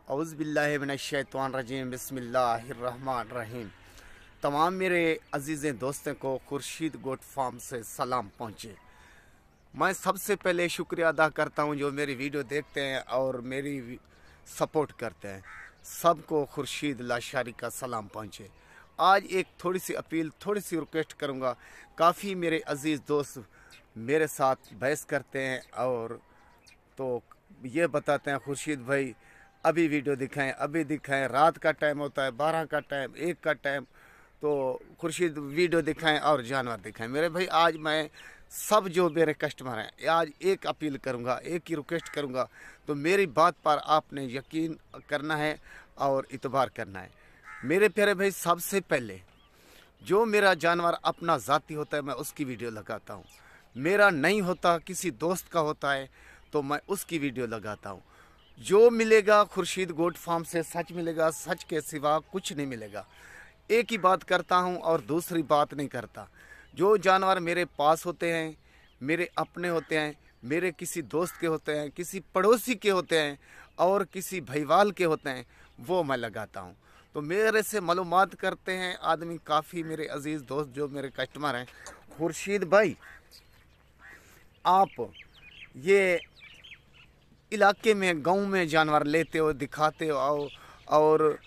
औज़ुबिल्लाहिमिनश्शैतानिर्रजीम बिस्मिल्लाहिर्रहमानिर्रहीम। तमाम मेरे अजीज़ दोस्तों को खुर्शीद गोट फार्म से सलाम पहुँचे। मैं सबसे पहले शुक्रिया अदा करता हूँ जो मेरी वीडियो देखते हैं और मेरी सपोर्ट करते हैं। सबको खुर्शीद लाशारी का सलाम पहुँचे। आज एक थोड़ी सी अपील, थोड़ी सी रिक्वेस्ट करूँगा। काफ़ी मेरे अजीज़ दोस्त मेरे साथ बहस करते हैं और तो ये बताते हैं खुर्शीद भाई अभी वीडियो दिखाएं, अभी दिखाएं। रात का टाइम होता है, 12 का टाइम, 1 का टाइम, तो खुर्शीद वीडियो दिखाएं और जानवर दिखाएं। मेरे भाई आज मैं सब जो मेरे कस्टमर हैं आज एक अपील करूंगा, एक ही रिक्वेस्ट करूंगा। तो मेरी बात पर आपने यकीन करना है और इतबार करना है। मेरे प्यारे भाई, सबसे पहले जो मेरा जानवर अपना ज़ाती होता है मैं उसकी वीडियो लगाता हूँ। मेरा नहीं होता, किसी दोस्त का होता है तो मैं उसकी वीडियो लगाता हूँ। जो मिलेगा खुर्शीद गोट फार्म से सच मिलेगा, सच के सिवा कुछ नहीं मिलेगा। एक ही बात करता हूँ और दूसरी बात नहीं करता। जो जानवर मेरे पास होते हैं, मेरे अपने होते हैं, मेरे किसी दोस्त के होते हैं, किसी पड़ोसी के होते हैं और किसी भाईवाल के होते हैं, वो मैं लगाता हूँ। तो मेरे से मालूमात करते हैं आदमी, काफ़ी मेरे अजीज़ दोस्त जो मेरे कस्टमर हैं। खुर्शीद भाई, आप ये इलाके में, गांव में जानवर लेते हो, दिखाते हो और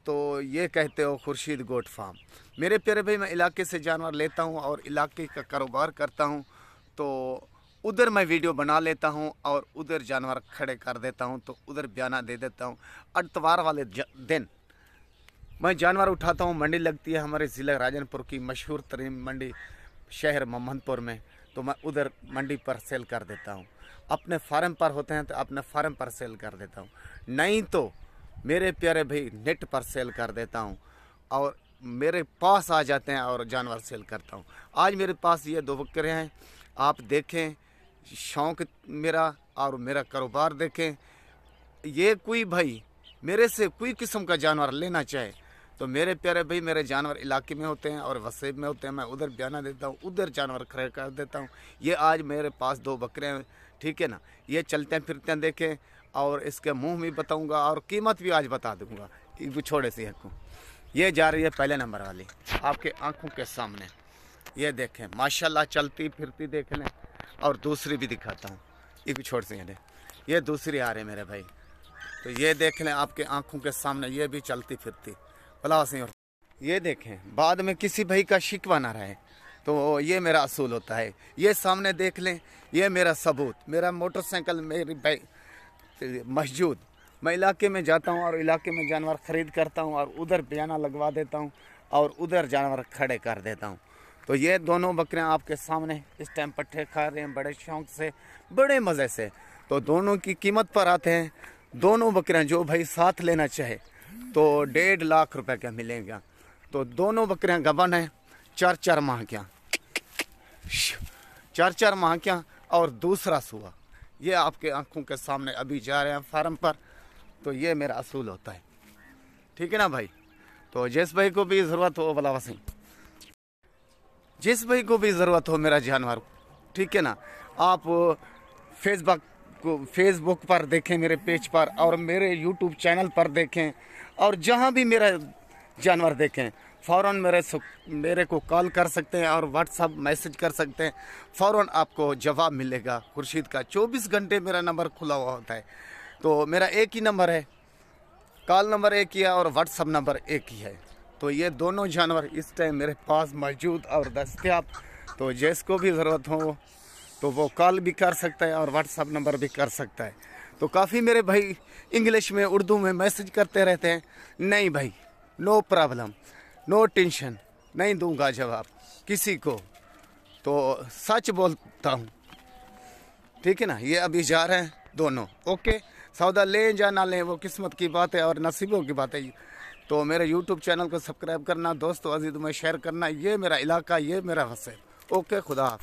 तो ये कहते हो खुर्शीद गोट फार्म। मेरे प्यारे भाई, मैं इलाके से जानवर लेता हूं और इलाके का कारोबार करता हूं, तो उधर मैं वीडियो बना लेता हूं और उधर जानवर खड़े कर देता हूं, तो उधर बयाना दे देता हूं। अतवार वाले दिन मैं जानवर उठाता हूं। मंडी लगती है हमारे ज़िला राजनपुर की मशहूर तरीन मंडी, शहर मोहम्मदपुर में, तो मैं उधर मंडी पर सेल कर देता हूं। अपने फार्म पर होते हैं तो अपने फार्म पर सेल कर देता हूँ, नहीं तो मेरे प्यारे भाई नेट पर सेल कर देता हूँ और मेरे पास आ जाते हैं और जानवर सेल करता हूँ। आज मेरे पास ये 2 बकरे हैं, आप देखें। शौक़ मेरा और मेरा कारोबार देखें। ये कोई भाई मेरे से कोई किस्म का जानवर लेना चाहे तो मेरे प्यारे भाई, मेरे जानवर इलाके में होते हैं और वसेब में होते हैं। मैं उधर बयाना देता हूँ, उधर जानवर खड़े कर देता हूँ। ये आज मेरे पास 2 बकरे हैं, ठीक है ना। ये चलते फिरते हैं, देखें, और इसके मुंह भी बताऊंगा और कीमत भी आज बता दूंगा। एक छोटे से को ये जा रही है पहले नंबर वाली, आपके आंखों के सामने। ये देखें माशाल्लाह, चलती फिरती देख लें। और दूसरी भी दिखाता हूँ, एक छोटे से ये दूसरी आ रही है मेरे भाई, तो ये देख लें आपके आंखों के सामने। ये भी चलती फिरती भला से। और ये देखें, बाद में किसी भाई का शिकवा ना रहे, तो ये मेरा असूल होता है। ये सामने देख लें, ये मेरा सबूत, मेरा मोटरसाइकिल मेरी बाइक मौजूद। मैं इलाके में जाता हूँ और इलाके में जानवर ख़रीद करता हूँ और उधर बयाना लगवा देता हूँ और उधर जानवर खड़े कर देता हूँ। तो ये दोनों बकरियाँ आपके सामने इस टाइम पट्ठे खा रहे हैं बड़े शौक़ से, बड़े मज़े से। तो दोनों की कीमत पर आते हैं। दोनों बकरियाँ जो भाई साथ लेना चाहे तो 1.5 लाख रुपए का मिलेगा। तो दोनों बकरियाँ गबन हैं, 4-4 माह क्या, 4-4 माह क्या, और दूसरा सुआ। ये आपके आंखों के सामने अभी जा रहे हैं फार्म पर। तो ये मेरा असूल होता है, ठीक है ना भाई। तो जिस भाई को भी ज़रूरत हो भला वसी, जिस भाई को भी ज़रूरत हो मेरा जानवर, ठीक है ना, आप फेसबुक पर देखें, मेरे पेज पर, और मेरे यूट्यूब चैनल पर देखें, और जहां भी मेरा जानवर देखें फ़ौरन मेरे को कॉल कर सकते हैं और व्हाट्सअप मैसेज कर सकते हैं। फ़ौरन आपको जवाब मिलेगा। खुर्शीद का 24 घंटे मेरा नंबर खुला हुआ होता है। तो मेरा एक ही नंबर है, कॉल नंबर एक ही है और व्हाट्सअप नंबर एक ही है। तो ये दोनों जानवर इस टाइम मेरे पास मौजूद और दस्तयाब। तो जिसको भी ज़रूरत हो तो वो कॉल भी कर सकता है और व्हाट्सअप नंबर भी कर सकता है। तो काफ़ी मेरे भाई इंग्लिश में, उर्दू में मैसेज करते रहते हैं। नहीं भाई, नो प्रॉब्लम, नो टेंशन, नहीं दूंगा जवाब किसी को, तो सच बोलता हूँ, ठीक है ना। ये अभी जा रहे हैं दोनों, ओके। सौदा लें या ना लें वो किस्मत की बात है और नसीबों की बात है। तो मेरे यूट्यूब चैनल को सब्सक्राइब करना, दोस्तों अजीज़ों में शेयर करना। ये मेरा इलाका, ये मेरा वसेब, ओके। खुदा।